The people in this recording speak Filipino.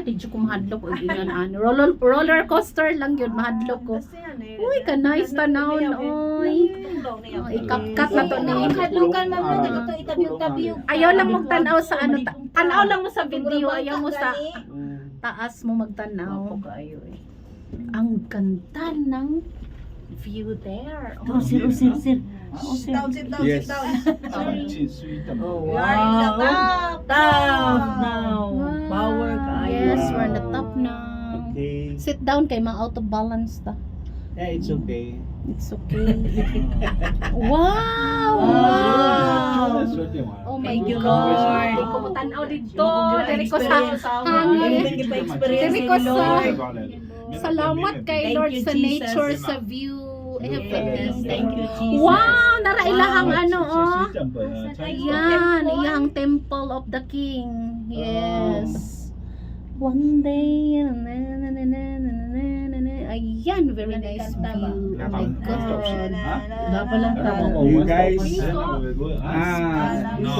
di ko mahadlok o yun ano. Roller coaster lang yun, mahadlok ko. Uy, ka nice tanaw oy. Ikapkat na to ni. Hadlukan man mo ganito itabi-tabi. Ayaw lang magtanaw sa ano, tanaw lang mo sa video, ayaw mo sa taas mo magtanaw. Ang ganda ng view there. Oh, Sir. Yes. Oh, wow. Top now. Power kayo. Yes, we're on the top now. Okay. Sit down kay ma-out of balance ta. Yeah, it's okay. It's okay. Wow! Wow! Oh my Thank you, God. Lord. Di ko matanaw dito. Dili ko sa hangin. Dili ko sa salamat kay Thank Lord you, sa Jesus. nature, sa view. Yes, thank you, Jesus. Wow! Narailahang ano, oh. Ayan, iyang Temple of the King. Yes. One day, ayan, very nice view. Oh my God. Wala pa lang tao. You guys, Ah, ah, no.